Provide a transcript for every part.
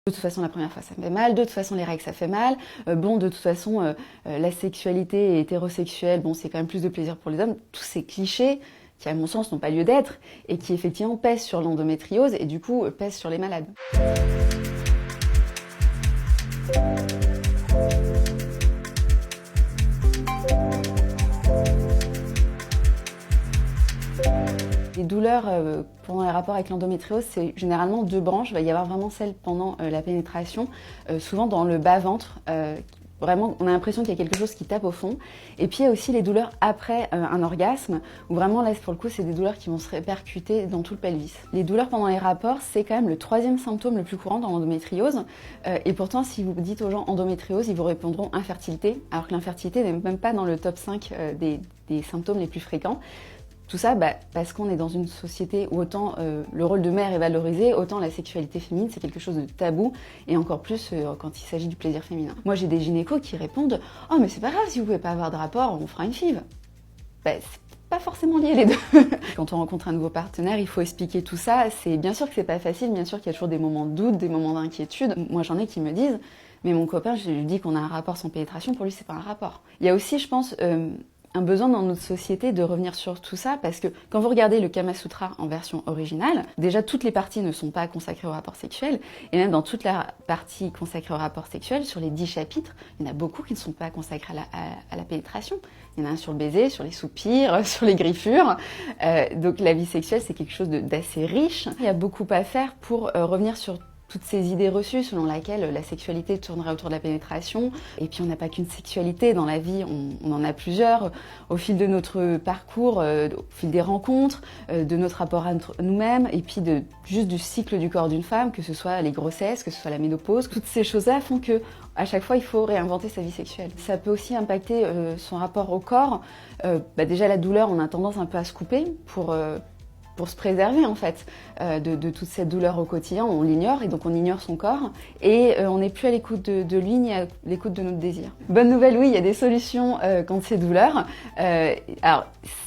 De toute façon, la première fois, ça me fait mal. De toute façon, les règles, ça fait mal. Bon, de toute façon, la sexualité hétérosexuelle, bon, c'est quand même plus de plaisir pour les hommes. Tous ces clichés qui, à mon sens, n'ont pas lieu d'être et qui, effectivement, pèsent sur l'endométriose et, du coup, pèsent sur les malades. Les douleurs pendant les rapports avec l'endométriose, c'est généralement deux branches. Il va y avoir vraiment celle pendant la pénétration, souvent dans le bas-ventre. Vraiment, on a l'impression qu'il y a quelque chose qui tape au fond. Et puis, il y a aussi les douleurs après un orgasme, où vraiment, là, pour le coup, c'est des douleurs qui vont se répercuter dans tout le pelvis. Les douleurs pendant les rapports, c'est quand même le troisième symptôme le plus courant dans l'endométriose. Et pourtant, si vous dites aux gens endométriose, ils vous répondront infertilité, alors que l'infertilité n'est même pas dans le top 5 des symptômes les plus fréquents. Tout ça parce qu'on est dans une société où autant le rôle de mère est valorisé, autant la sexualité féminine c'est quelque chose de tabou, et encore plus quand il s'agit du plaisir féminin. Moi j'ai des gynécos qui répondent « Oh mais c'est pas grave, si vous pouvez pas avoir de rapport, on fera une FIV ». C'est pas forcément lié les deux. Quand on rencontre un nouveau partenaire, il faut expliquer tout ça. Bien sûr que c'est pas facile, bien sûr qu'il y a toujours des moments de doute, des moments d'inquiétude. Moi j'en ai qui me disent « Mais mon copain, je lui dis qu'on a un rapport sans pénétration, pour lui c'est pas un rapport ». Il y a aussi, je pense, un besoin dans notre société de revenir sur tout ça, parce que quand vous regardez le Kama Sutra en version originale, déjà toutes les parties ne sont pas consacrées au rapport sexuel, et même dans toute la partie consacrée au rapport sexuel, sur les 10 chapitres, il y en a beaucoup qui ne sont pas consacrés à la pénétration. Il y en a un sur le baiser, sur les soupirs, sur les griffures. Donc la vie sexuelle, c'est quelque chose d'assez riche. Il y a beaucoup à faire pour revenir sur toutes ces idées reçues selon lesquelles la sexualité tournerait autour de la pénétration. Et puis on n'a pas qu'une sexualité, dans la vie on en a plusieurs. Au fil de notre parcours, au fil des rencontres, de notre rapport à nous-mêmes, et puis juste du cycle du corps d'une femme, que ce soit les grossesses, que ce soit la ménopause. Toutes ces choses-là font que à chaque fois il faut réinventer sa vie sexuelle. Ça peut aussi impacter son rapport au corps. Déjà la douleur, on a tendance un peu à se couper pour se préserver en fait de toute cette douleur au quotidien. On l'ignore et donc on ignore son corps et on n'est plus à l'écoute de lui ni à l'écoute de notre désir. Bonne nouvelle, oui, il y a des solutions contre ces douleurs. Alors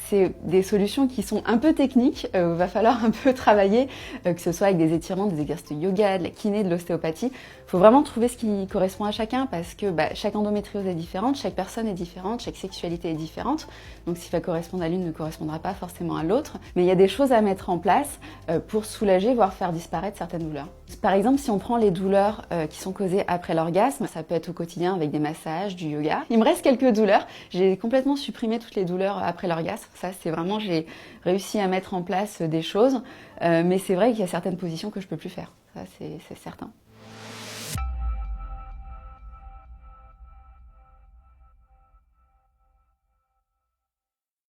c'est des solutions qui sont un peu techniques, il va falloir un peu travailler, que ce soit avec des étirements, des exercices de yoga, de la kiné, de l'ostéopathie. Il faut vraiment trouver ce qui correspond à chacun parce que chaque endométriose est différente, chaque personne est différente, chaque sexualité est différente. Donc si ça correspond à l'une, ne correspondra pas forcément à l'autre. Mais il y a des choses à mettre en place pour soulager, voire faire disparaître certaines douleurs. Par exemple, si on prend les douleurs qui sont causées après l'orgasme, ça peut être au quotidien avec des massages, du yoga. Il me reste quelques douleurs. J'ai complètement supprimé toutes les douleurs après l'orgasme. Ça, c'est vraiment, j'ai réussi à mettre en place des choses. Mais c'est vrai qu'il y a certaines positions que je peux plus faire. Ça, c'est certain.